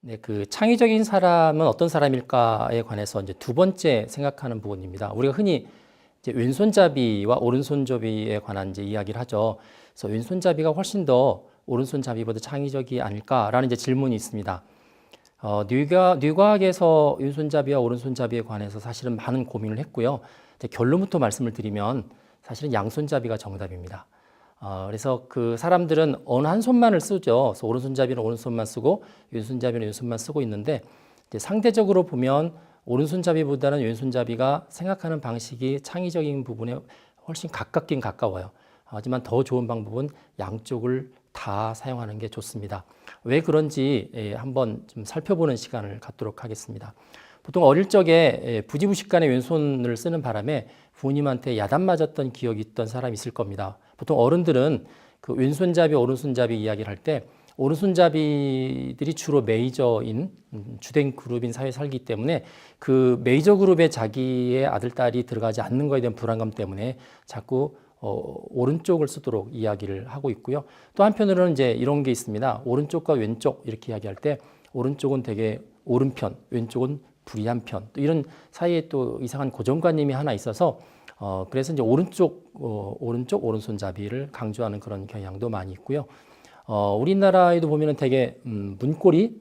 네, 그 창의적인 사람은 어떤 사람일까에 관해서 이제 두 번째 생각하는 부분입니다. 우리가 흔히 이제 왼손잡이와 오른손잡이에 관한 이제 이야기를 하죠. 그래서 왼손잡이가 훨씬 더 오른손잡이보다 창의적이 아닐까라는 이제 질문이 있습니다. 뇌과학에서 왼손잡이와 오른손잡이에 관해서 사실은 많은 고민을 했고요. 이제 결론부터 말씀을 드리면 사실은 양손잡이가 정답입니다. 그래서 그 사람들은 어느 한 손만을 쓰죠. 그래서 오른손잡이는 오른손만 쓰고 왼손잡이는 왼손만 쓰고 있는데 이제 상대적으로 보면 오른손잡이보다는 왼손잡이가 생각하는 방식이 창의적인 부분에 훨씬 가깝긴 가까워요. 하지만 더 좋은 방법은 양쪽을 다 사용하는 게 좋습니다. 왜 그런지 한번 좀 살펴보는 시간을 갖도록 하겠습니다. 보통 어릴 적에 부지부식간에 왼손을 쓰는 바람에 부모님한테 야단 맞았던 기억이 있던 사람이 있을 겁니다. 보통 어른들은 그 왼손잡이, 오른손잡이 이야기를 할 때 오른손잡이들이 주로 메이저인 주된 그룹인 사회에 살기 때문에 그 메이저 그룹에 자기의 아들, 딸이 들어가지 않는 것에 대한 불안감 때문에 자꾸 오른쪽을 쓰도록 이야기를 하고 있고요. 또 한편으로는 이제 이런 게 있습니다. 오른쪽과 왼쪽 이렇게 이야기할 때 오른쪽은 되게 오른편, 왼쪽은 불리한 편. 또 이런 사이에 또 이상한 고정관념이 하나 있어서 그래서 이제 오른쪽, 오른손잡이를 강조하는 그런 경향도 많이 있고요. 우리나라에도 보면은 되게 문고리에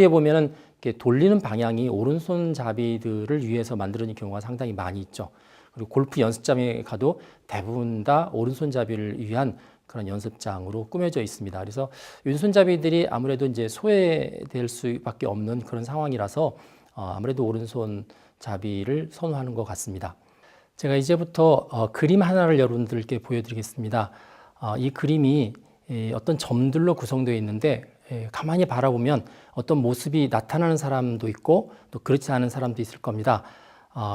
보면은 이렇게 돌리는 방향이 오른손잡이들을 위해서 만들어진 경우가 상당히 많이 있죠. 그리고 골프 연습장에 가도 대부분 다 오른손잡이를 위한 그런 연습장으로 꾸며져 있습니다. 그래서 왼손잡이들이 아무래도 이제 소외될 수밖에 없는 그런 상황이라서 아무래도 오른손잡이를 선호하는 것 같습니다. 제가 이제부터 그림 하나를 여러분들께 보여드리겠습니다. 이 그림이 어떤 점들로 구성되어 있는데 가만히 바라보면 어떤 모습이 나타나는 사람도 있고 또 그렇지 않은 사람도 있을 겁니다.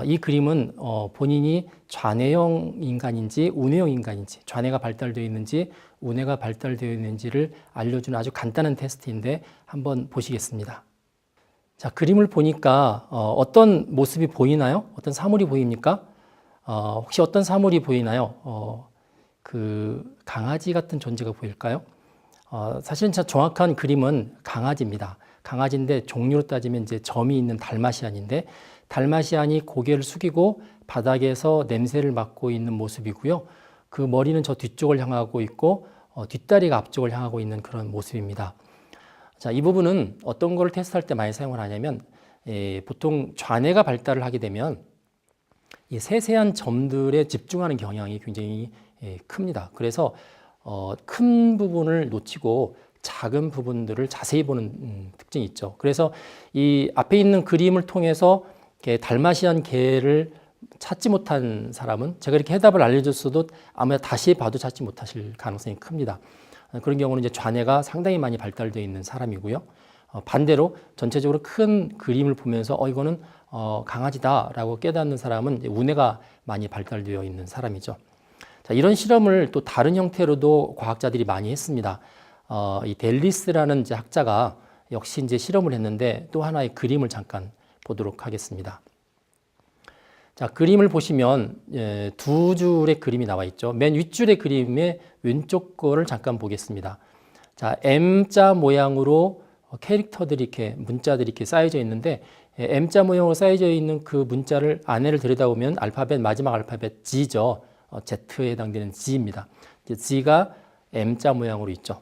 이 그림은 본인이 좌뇌형 인간인지 우뇌형 인간인지, 좌뇌가 발달되어 있는지 우뇌가 발달되어 있는지를 알려주는 아주 간단한 테스트인데 한번 보시겠습니다. 자, 그림을 보니까 어떤 모습이 보이나요? 어떤 사물이 보입니까? 혹시 어떤 사물이 보이나요? 그 강아지 같은 존재가 보일까요? 사실은 정확한 그림은 강아지입니다. 강아지인데 종류로 따지면 이제 점이 있는 달마시안인데 달마시안이 고개를 숙이고 바닥에서 냄새를 맡고 있는 모습이고요. 그 머리는 저 뒤쪽을 향하고 있고 뒷다리가 앞쪽을 향하고 있는 그런 모습입니다. 자, 이 부분은 어떤 걸 테스트할 때 많이 사용을 하냐면 보통 좌뇌가 발달을 하게 되면 이 세세한 점들에 집중하는 경향이 굉장히 큽니다. 그래서 큰 부분을 놓치고 작은 부분들을 자세히 보는 특징이 있죠. 그래서 이 앞에 있는 그림을 통해서 달마시안 개를 찾지 못한 사람은 제가 이렇게 해답을 알려줬어도 아마 다시 봐도 찾지 못하실 가능성이 큽니다. 그런 경우는 이제 좌뇌가 상당히 많이 발달되어 있는 사람이고요. 반대로 전체적으로 큰 그림을 보면서 이거는 강아지다라고 깨닫는 사람은 이제 우뇌가 많이 발달되어 있는 사람이죠. 자, 이런 실험을 또 다른 형태로도 과학자들이 많이 했습니다. 이 델리스라는 이제 학자가 역시 이제 실험을 했는데 또 하나의 그림을 잠깐 보도록 하겠습니다. 자, 그림을 보시면 두 줄의 그림이 나와 있죠. 맨 윗줄의 그림의 왼쪽 거를 잠깐 보겠습니다. 자, M자 모양으로 캐릭터들이 이렇게 문자들이 이렇게 쌓여져 있는데 M자 모양으로 쌓여져 있는 그 문자를 안에를 들여다보면 알파벳 마지막 알파벳 G죠. Z에 해당되는 G입니다. G가 M자 모양으로 있죠.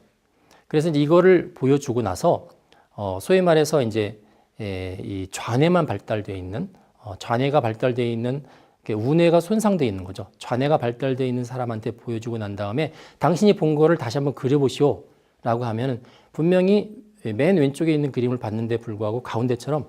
그래서 이제 이거를 보여주고 나서 소위 말해서 이제 이 좌뇌만 발달되어 있는 좌뇌가 발달되어 있는 우뇌가 손상되어 있는 거죠. 좌뇌가 발달되어 있는 사람한테 보여주고 난 다음에 당신이 본 거를 다시 한번 그려보시오 라고 하면 분명히 맨 왼쪽에 있는 그림을 봤는데 불구하고 가운데처럼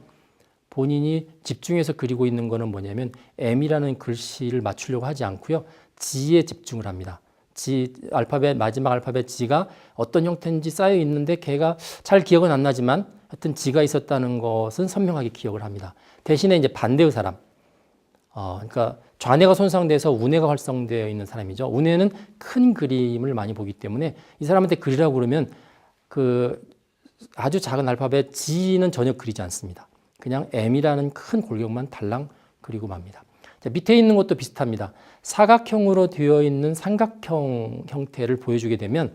본인이 집중해서 그리고 있는 거는 뭐냐면 M이라는 글씨를 맞추려고 하지 않고요. G에 집중을 합니다. G, 알파벳, 마지막 알파벳 G가 어떤 형태인지 쌓여 있는데 걔가 잘 기억은 안 나지만 하여튼 G가 있었다는 것은 선명하게 기억을 합니다. 대신에 이제 반대의 사람, 그러니까 좌뇌가 손상돼서 우뇌가 활성되어 있는 사람이죠. 우뇌는 큰 그림을 많이 보기 때문에 이 사람한테 그리라고 그러면 그 아주 작은 알파벳 G는 전혀 그리지 않습니다. 그냥 M이라는 큰 골격만 달랑 그리고 맙니다. 자, 밑에 있는 것도 비슷합니다. 사각형으로 되어 있는 삼각형 형태를 보여주게 되면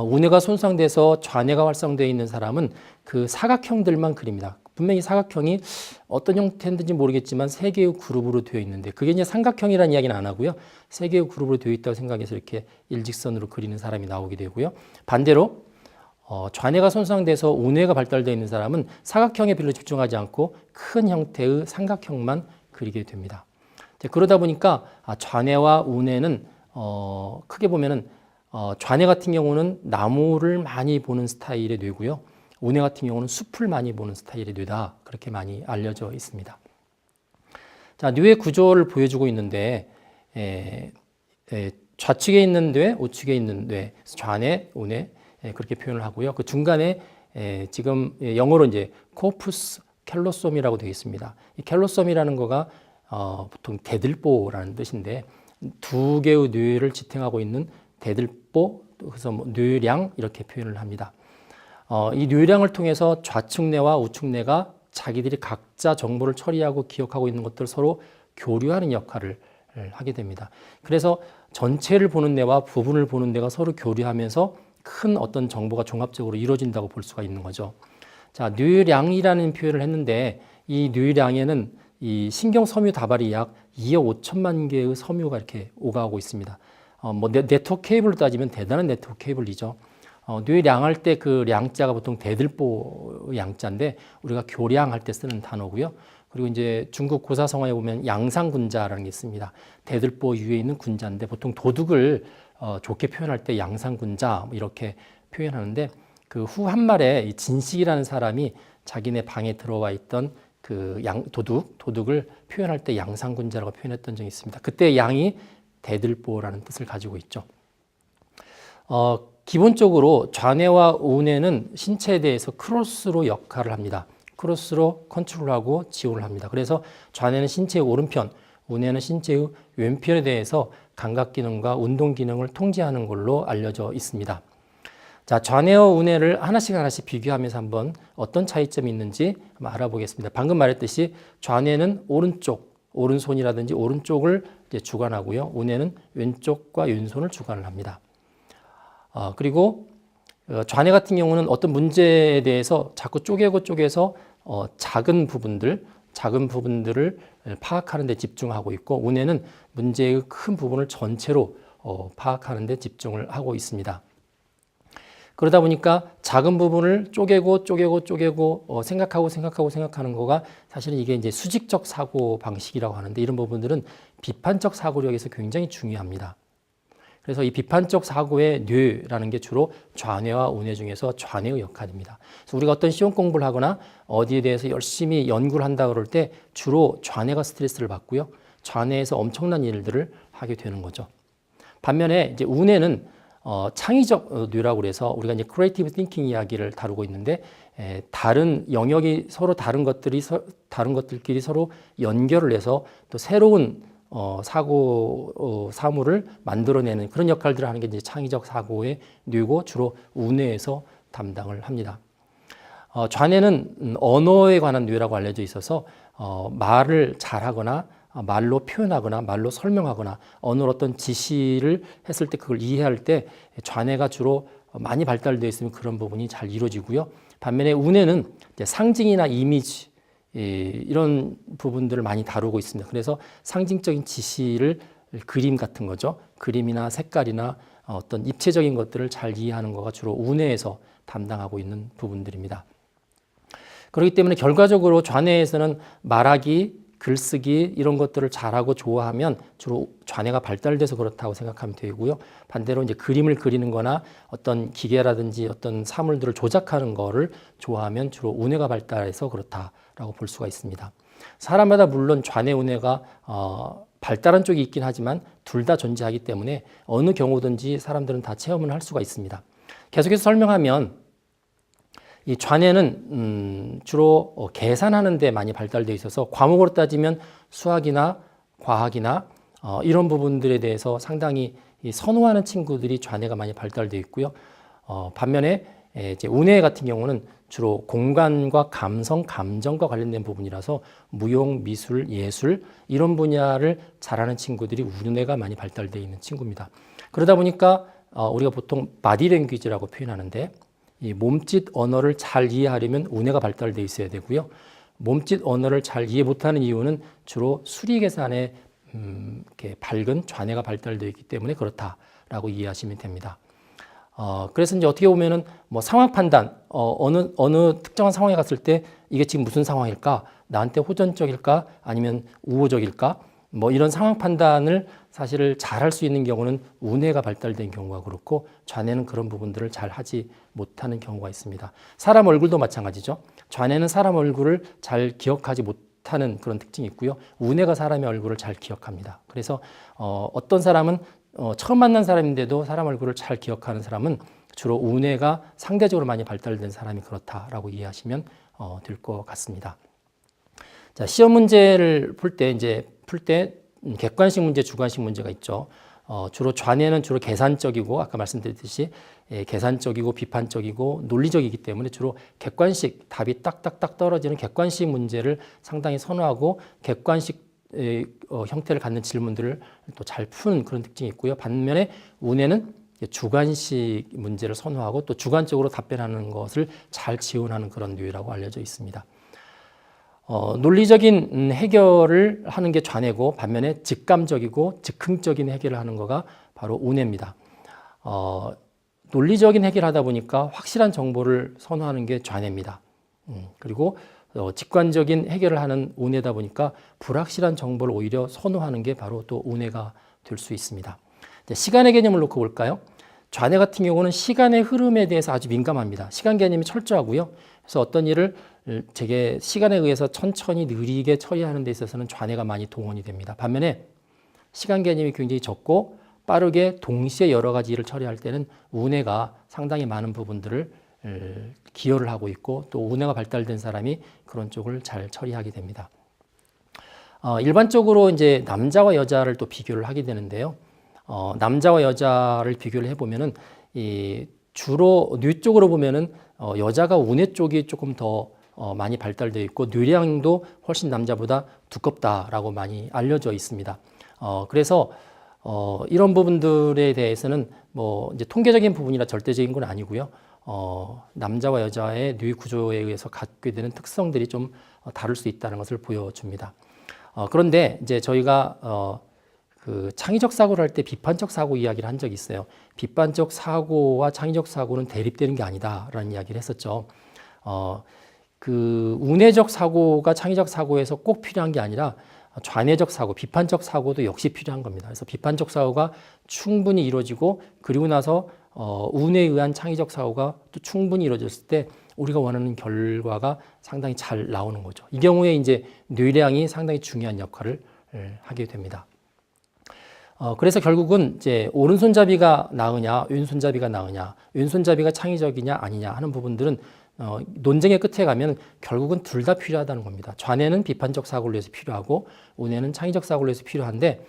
운해가 손상돼서 좌뇌가 활성되어 있는 사람은 그 사각형들만 그립니다. 분명히 사각형이 어떤 형태인지 모르겠지만 세 개의 그룹으로 되어 있는데 그게 이제 삼각형이라는 이야기는 안 하고요. 세 개의 그룹으로 되어 있다고 생각해서 이렇게 일직선으로 그리는 사람이 나오게 되고요. 반대로 좌뇌가 손상돼서 우뇌가 발달되어 있는 사람은 사각형에 별로 집중하지 않고 큰 형태의 삼각형만 그리게 됩니다. 그러다 보니까 좌뇌와 우뇌는 크게 보면은 좌뇌 같은 경우는 나무를 많이 보는 스타일의 뇌고요. 우뇌 같은 경우는 숲을 많이 보는 스타일의 뇌다. 그렇게 많이 알려져 있습니다. 자, 뇌의 구조를 보여주고 있는데 좌측에 있는 뇌, 우측에 있는 뇌, 좌뇌, 우뇌 그렇게 표현을 하고요. 그 중간에 지금 영어로 이제 코푸스 캘로솜이라고 되어 있습니다. 이 캘로솜이라는 거가 보통 대들보라는 뜻인데 두 개의 뇌를 지탱하고 있는 대들보, 그래서 뭐 뇌량 이렇게 표현을 합니다. 이 뇌량을 통해서 좌측뇌와 우측뇌가 자기들이 각자 정보를 처리하고 기억하고 있는 것들을 서로 교류하는 역할을 하게 됩니다. 그래서 전체를 보는 뇌와 부분을 보는 뇌가 서로 교류하면서 큰 어떤 정보가 종합적으로 이루어진다고 볼 수가 있는 거죠. 자, 뇌량이라는 표현을 했는데 이 뇌량에는 이 신경 섬유 다발이 약 2억 5천만 개의 섬유가 이렇게 오가고 있습니다. 뭐 네트워크 케이블로 따지면 대단한 네트워크 케이블이죠. 뇌량할 때 그 량자가 보통 대들보 양자인데 우리가 교량할 때 쓰는 단어고요. 그리고 이제 중국 고사성어에 보면 양상군자라는 게 있습니다. 대들보 위에 있는 군자인데 보통 도둑을 좋게 표현할 때 양상군자 이렇게 표현하는데 그 후 한말에 이 진식이라는 사람이 자기네 방에 들어와 있던 그 도둑을 표현할 때 양상군자라고 표현했던 적이 있습니다. 그때 양이 대들보라는 뜻을 가지고 있죠. 기본적으로 좌뇌와 우뇌는 신체에 대해서 크로스로 역할을 합니다. 크로스로 컨트롤하고 지원을 합니다. 그래서 좌뇌는 신체의 오른편, 우뇌는 신체의 왼편에 대해서 감각 기능과 운동 기능을 통제하는 걸로 알려져 있습니다. 자, 좌뇌와 우뇌를 하나씩 비교하면서 한번 어떤 차이점이 있는지 한번 알아보겠습니다. 방금 말했듯이 좌뇌는 오른손이라든지 오른쪽을 이제 주관하고요. 우뇌는 왼쪽과 왼손을 주관을 합니다. 그리고 좌뇌 같은 경우는 어떤 문제에 대해서 자꾸 쪼개서 작은 부분들을 파악하는 데 집중하고 있고 우뇌는 문제의 큰 부분을 전체로 파악하는 데 집중을 하고 있습니다. 그러다 보니까 작은 부분을 쪼개고 생각하는 거가 사실은 이게 이제 수직적 사고 방식이라고 하는데 이런 부분들은 비판적 사고력에서 굉장히 중요합니다. 그래서 이 비판적 사고의 뇌라는 게 주로 좌뇌와 우뇌 중에서 좌뇌의 역할입니다. 그래서 우리가 어떤 시험 공부를 하거나 어디에 대해서 열심히 연구를 한다 그럴 때 주로 좌뇌가 스트레스를 받고요. 좌뇌에서 엄청난 일들을 하게 되는 거죠. 반면에 이제 우뇌는 창의적 뇌라고 그래서 우리가 이제 크리에이티브 띵킹 이야기를 다루고 있는데 다른 영역이 서로 다른 것들끼리 서로 연결을 해서 또 새로운 사물을 만들어내는 그런 역할들을 하는 게 이제 창의적 사고의 뇌고 주로 우뇌에서 담당을 합니다. 좌뇌는 언어에 관한 뇌라고 알려져 있어서 말을 잘하거나 말로 표현하거나 말로 설명하거나 언어로 어떤 지시를 했을 때 그걸 이해할 때 좌뇌가 주로 많이 발달되어 있으면 그런 부분이 잘 이루어지고요. 반면에 우뇌는 상징이나 이미지 이런 부분들을 많이 다루고 있습니다. 그래서 상징적인 지시를 그림 같은 거죠. 그림이나 색깔이나 어떤 입체적인 것들을 잘 이해하는 거가 주로 우뇌에서 담당하고 있는 부분들입니다. 그렇기 때문에 결과적으로 좌뇌에서는 말하기, 글쓰기 이런 것들을 잘하고 좋아하면 주로 좌뇌가 발달돼서 그렇다고 생각하면 되고요. 반대로 이제 그림을 그리는 거나 어떤 기계라든지 어떤 사물들을 조작하는 거를 좋아하면 주로 우뇌가 발달해서 그렇다라고 볼 수가 있습니다. 사람마다 물론 좌뇌, 우뇌가 발달한 쪽이 있긴 하지만 둘 다 존재하기 때문에 어느 경우든지 사람들은 다 체험을 할 수가 있습니다. 계속해서 설명하면 이 좌뇌는 주로 계산하는 데 많이 발달되어 있어서 과목으로 따지면 수학이나 과학이나 이런 부분들에 대해서 상당히 선호하는 친구들이 좌뇌가 많이 발달되어 있고요. 반면에 이제 우뇌 같은 경우는 주로 공간과 감성, 감정과 관련된 부분이라서 무용, 미술, 예술 이런 분야를 잘하는 친구들이 우뇌가 많이 발달되어 있는 친구입니다. 그러다 보니까 우리가 보통 바디랭귀지라고 표현하는데 이 몸짓 언어를 잘 이해하려면 우뇌가 발달되어 있어야 되고요. 몸짓 언어를 잘 이해 못하는 이유는 주로 수리 계산에 이렇게 밝은 좌뇌가 발달되어 있기 때문에 그렇다라고 이해하시면 됩니다. 그래서 이제 어떻게 보면은 뭐 상황 판단, 어느 특정한 상황에 갔을 때 이게 지금 무슨 상황일까? 나한테 호전적일까? 아니면 우호적일까? 뭐 이런 상황 판단을 사실 잘 할 수 있는 경우는 우뇌가 발달된 경우가 그렇고 좌뇌는 그런 부분들을 잘 하지 못하는 경우가 있습니다. 사람 얼굴도 마찬가지죠. 좌뇌는 사람 얼굴을 잘 기억하지 못하는 그런 특징이 있고요. 우뇌가 사람의 얼굴을 잘 기억합니다. 그래서 어떤 사람은 처음 만난 사람인데도 사람 얼굴을 잘 기억하는 사람은 주로 우뇌가 상대적으로 많이 발달된 사람이 그렇다라고 이해하시면 될 것 같습니다. 자, 시험 문제를 풀 때 객관식 문제, 주관식 문제가 있죠. 주로 좌뇌는 주로 계산적이고 아까 말씀드렸듯이 계산적이고 비판적이고 논리적이기 때문에 주로 객관식 답이 딱딱딱 떨어지는 객관식 문제를 상당히 선호하고 객관식 형태를 갖는 질문들을 또 잘 푸는 그런 특징이 있고요. 반면에 우뇌는 주관식 문제를 선호하고 또 주관적으로 답변하는 것을 잘 지원하는 그런 뇌라고 알려져 있습니다. 논리적인 해결을 하는 게 좌뇌고 반면에 직감적이고 즉흥적인 해결을 하는 거가 바로 우뇌입니다. 논리적인 해결하다 보니까 확실한 정보를 선호하는 게 좌뇌입니다. 그리고 직관적인 해결을 하는 우뇌다 보니까 불확실한 정보를 오히려 선호하는 게 바로 또 우뇌가 될 수 있습니다. 시간의 개념을 놓고 볼까요? 좌뇌 같은 경우는 시간의 흐름에 대해서 아주 민감합니다. 시간 개념이 철저하고요. 그래서 어떤 일을 되게 시간에 의해서 천천히 느리게 처리하는 데 있어서는 좌뇌가 많이 동원이 됩니다. 반면에 시간 개념이 굉장히 적고 빠르게 동시에 여러 가지 일을 처리할 때는 우뇌가 상당히 많은 부분들을 기여를 하고 있고 또 우뇌가 발달된 사람이 그런 쪽을 잘 처리하게 됩니다. 일반적으로 이제 남자와 여자를 또 비교를 하게 되는데요. 남자와 여자를 비교를 해보면은 주로 뇌 쪽으로 보면은 여자가 우뇌 쪽이 조금 더 많이 발달되어 있고 뇌량도 훨씬 남자보다 두껍다라고 많이 알려져 있습니다. 그래서 이런 부분들에 대해서는 뭐 이제 통계적인 부분이라 절대적인 건 아니고요. 남자와 여자의 뇌 구조에 의해서 갖게 되는 특성들이 좀 다를 수 있다는 것을 보여줍니다. 그런데 이제 저희가 그 창의적 사고를 할 때 비판적 사고 이야기를 한 적이 있어요. 비판적 사고와 창의적 사고는 대립되는 게 아니다라는 이야기를 했었죠. 그 우뇌적 사고가 창의적 사고에서 꼭 필요한 게 아니라 좌뇌적 사고, 비판적 사고도 역시 필요한 겁니다. 그래서 비판적 사고가 충분히 이루어지고 그리고 나서 우뇌에 의한 창의적 사고가 또 충분히 이루어졌을 때 우리가 원하는 결과가 상당히 잘 나오는 거죠. 이 경우에 이제 뇌량이 상당히 중요한 역할을 하게 됩니다. 그래서 결국은 이제 오른손잡이가 나으냐, 왼손잡이가 나으냐, 왼손잡이가 창의적이냐 아니냐 하는 부분들은 논쟁의 끝에 가면 결국은 둘 다 필요하다는 겁니다. 좌뇌는 비판적 사고를 위해서 필요하고 우뇌는 창의적 사고를 위해서 필요한데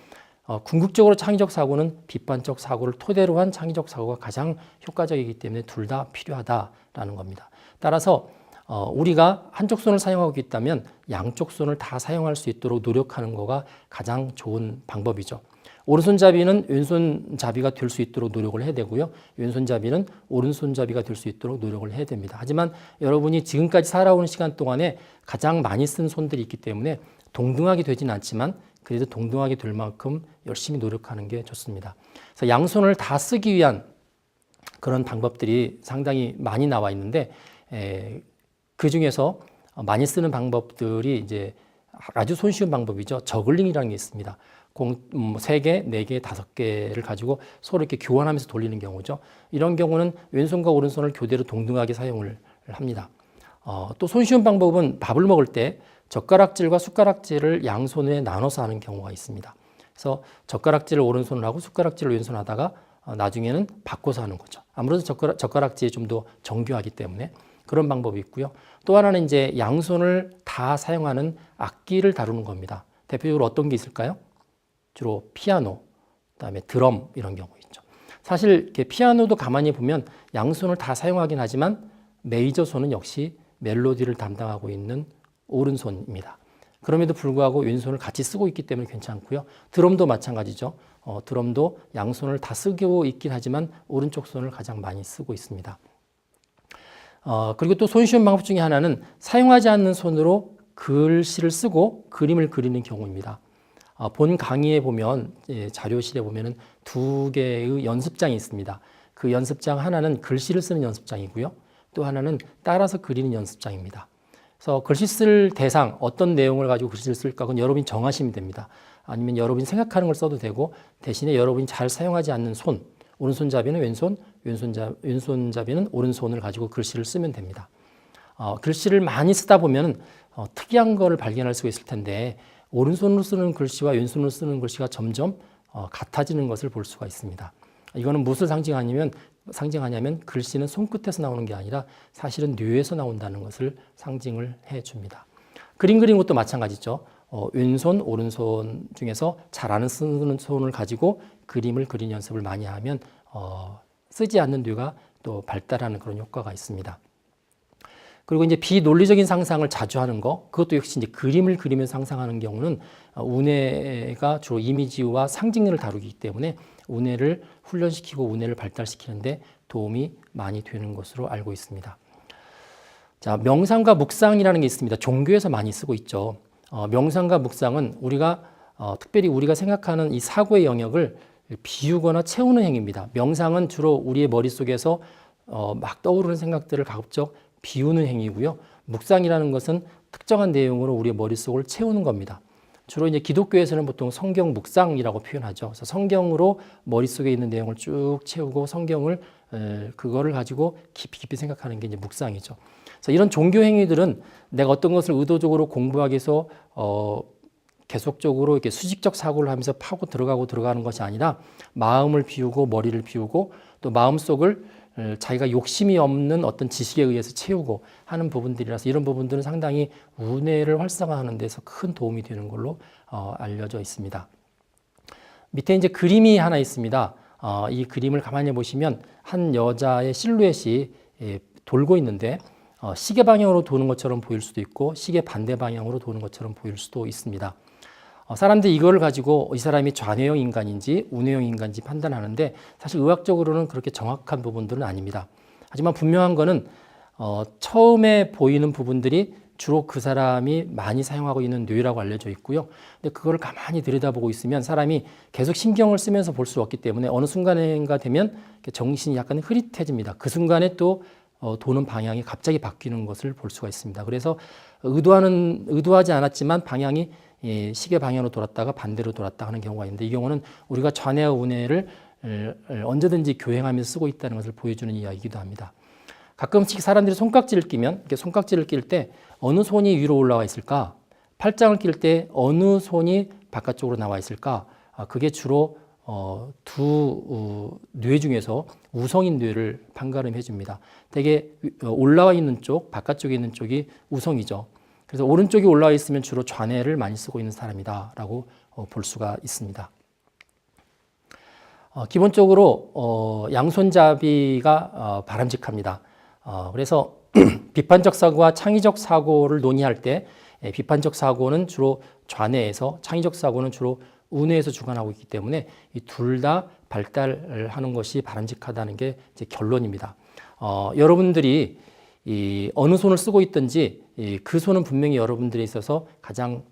궁극적으로 창의적 사고는 비판적 사고를 토대로 한 창의적 사고가 가장 효과적이기 때문에 둘 다 필요하다라는 겁니다. 따라서 우리가 한쪽 손을 사용하고 있다면 양쪽 손을 다 사용할 수 있도록 노력하는 거가 가장 좋은 방법이죠. 오른손잡이는 왼손잡이가 될 수 있도록 노력을 해야 되고요. 왼손잡이는 오른손잡이가 될 수 있도록 노력을 해야 됩니다. 하지만 여러분이 지금까지 살아오는 시간 동안에 가장 많이 쓴 손들이 있기 때문에 동등하게 되지는 않지만 그래도 동등하게 될 만큼 열심히 노력하는 게 좋습니다. 그래서 양손을 다 쓰기 위한 그런 방법들이 상당히 많이 나와 있는데 그 중에서 많이 쓰는 방법들이 이제 아주 손쉬운 방법이죠. 저글링이라는 게 있습니다. 공 3개, 4개, 5개를 가지고 서로 이렇게 교환하면서 돌리는 경우죠. 이런 경우는 왼손과 오른손을 교대로 동등하게 사용을 합니다. 또 손쉬운 방법은 밥을 먹을 때 젓가락질과 숟가락질을 양손에 나눠서 하는 경우가 있습니다. 그래서 젓가락질을 오른손으로 하고 숟가락질을 왼손 하다가 나중에는 바꿔서 하는 거죠. 아무래도 젓가락질이 좀 더 정교하기 때문에 그런 방법이 있고요. 또 하나는 이제 양손을 다 사용하는 악기를 다루는 겁니다. 대표적으로 어떤 게 있을까요? 주로 피아노, 그다음에 드럼 이런 경우 있죠. 사실 이렇게 피아노도 가만히 보면 양손을 다 사용하긴 하지만 메이저 손은 역시 멜로디를 담당하고 있는 오른손입니다. 그럼에도 불구하고 왼손을 같이 쓰고 있기 때문에 괜찮고요. 드럼도 마찬가지죠. 드럼도 양손을 다 쓰고 있긴 하지만 오른쪽 손을 가장 많이 쓰고 있습니다. 그리고 또 손쉬운 방법 중에 하나는 사용하지 않는 손으로 글씨를 쓰고 그림을 그리는 경우입니다. 본 강의에 보면 자료실에 보면은 2개의 연습장이 있습니다. 그 연습장 하나는 글씨를 쓰는 연습장이고요. 또 하나는 따라서 그리는 연습장입니다. 그래서 글씨 쓸 대상, 어떤 내용을 가지고 글씨를 쓸까 그건 여러분이 정하시면 됩니다. 아니면 여러분이 생각하는 걸 써도 되고 대신에 여러분이 잘 사용하지 않는 손, 오른손잡이는 왼손, 왼손잡이는 오른손을 가지고 글씨를 쓰면 됩니다. 글씨를 많이 쓰다 보면 특이한 거를 발견할 수가 있을 텐데 오른손으로 쓰는 글씨와 왼손으로 쓰는 글씨가 점점 같아지는 것을 볼 수가 있습니다. 이거는 무엇을 상징하냐면 글씨는 손끝에서 나오는 게 아니라 사실은 뇌에서 나온다는 것을 상징을 해줍니다. 그림 그리는 것도 마찬가지죠. 왼손, 오른손 중에서 잘 안 쓰는 손을 가지고 그림을 그리는 연습을 많이 하면 쓰지 않는 뇌가 또 발달하는 그런 효과가 있습니다. 그리고 이제 비논리적인 상상을 자주 하는 거, 그것도 역시 이제 그림을 그리면서 상상하는 경우는 우뇌가 주로 이미지와 상징을 다루기 때문에 우뇌를 훈련시키고 우뇌를 발달시키는데 도움이 많이 되는 것으로 알고 있습니다. 자, 명상과 묵상이라는 게 있습니다. 종교에서 많이 쓰고 있죠. 명상과 묵상은 특별히 우리가 생각하는 이 사고의 영역을 비우거나 채우는 행위입니다. 명상은 주로 우리의 머릿속에서 막 떠오르는 생각들을 가급적 비우는 행위고요. 묵상이라는 것은 특정한 내용으로 우리의 머릿속을 채우는 겁니다. 주로 이제 기독교에서는 보통 성경 묵상이라고 표현하죠. 그래서 성경으로 머릿속에 있는 내용을 쭉 채우고 성경을 그거를 가지고 깊이 생각하는 게 이제 묵상이죠. 그래서 이런 종교 행위들은 내가 어떤 것을 의도적으로 공부하기 위해서 계속적으로 이렇게 수직적 사고를 하면서 파고 들어가는 것이 아니라 마음을 비우고 머리를 비우고 또 마음속을 자기가 욕심이 없는 어떤 지식에 의해서 채우고 하는 부분들이라서 이런 부분들은 상당히 우뇌를 활성화하는 데서 큰 도움이 되는 걸로 알려져 있습니다. 밑에 이제 그림이 하나 있습니다. 이 그림을 가만히 보시면 한 여자의 실루엣이 돌고 있는데 시계 방향으로 도는 것처럼 보일 수도 있고 시계 반대 방향으로 도는 것처럼 보일 수도 있습니다. 사람들이 이걸 가지고 이 사람이 좌뇌형 인간인지 우뇌형 인간인지 판단하는데 사실 의학적으로는 그렇게 정확한 부분들은 아닙니다. 하지만 분명한 거는 처음에 보이는 부분들이 주로 그 사람이 많이 사용하고 있는 뇌라고 알려져 있고요. 근데 그걸 가만히 들여다보고 있으면 사람이 계속 신경을 쓰면서 볼 수 없기 때문에 어느 순간인가 되면 정신이 약간 흐릿해집니다. 그 순간에 또 도는 방향이 갑자기 바뀌는 것을 볼 수가 있습니다. 그래서 의도하지 않았지만 방향이 시계 방향으로 돌았다가 반대로 돌았다 하는 경우가 있는데 이 경우는 우리가 좌뇌와 우뇌를 언제든지 교행하면서 쓰고 있다는 것을 보여주는 이야기이기도 합니다. 가끔씩 사람들이 손깍지를 끼면 이렇게 손깍지를 낄 때 어느 손이 위로 올라와 있을까? 팔짱을 낄 때 어느 손이 바깥쪽으로 나와 있을까? 그게 주로 두 뇌 중에서 우성인 뇌를 판가름해 줍니다. 되게 올라와 있는 쪽, 바깥쪽에 있는 쪽이 우성이죠. 그래서 오른쪽이 올라와 있으면 주로 좌뇌를 많이 쓰고 있는 사람이다라고 볼 수가 있습니다. 기본적으로 양손잡이가 바람직합니다. 그래서 비판적 사고와 창의적 사고를 논의할 때 비판적 사고는 주로 좌뇌에서 창의적 사고는 주로 우뇌에서 주관하고 있기 때문에 이 둘 다 발달하는 것이 바람직하다는 게 이제 결론입니다. 여러분들이 어느 손을 쓰고 있든지 그 손은 분명히 여러분들에 있어서 가장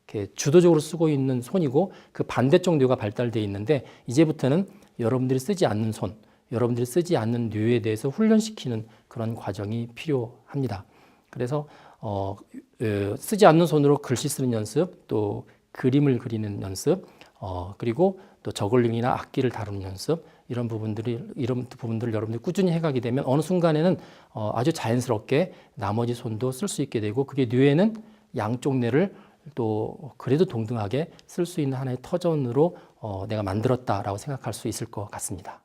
이렇게 주도적으로 쓰고 있는 손이고 그 반대쪽 뇌가 발달되어 있는데 이제부터는 여러분들이 쓰지 않는 손, 여러분들이 쓰지 않는 뇌에 대해서 훈련시키는 그런 과정이 필요합니다. 그래서 쓰지 않는 손으로 글씨 쓰는 연습, 또 그림을 그리는 연습, 그리고 또 저글링이나 악기를 다루는 연습 이런 부분들을 여러분들이 꾸준히 해가게 되면 어느 순간에는 아주 자연스럽게 나머지 손도 쓸 수 있게 되고 그게 뇌에는 양쪽 뇌를 또 그래도 동등하게 쓸 수 있는 하나의 터전으로 내가 만들었다라고 생각할 수 있을 것 같습니다.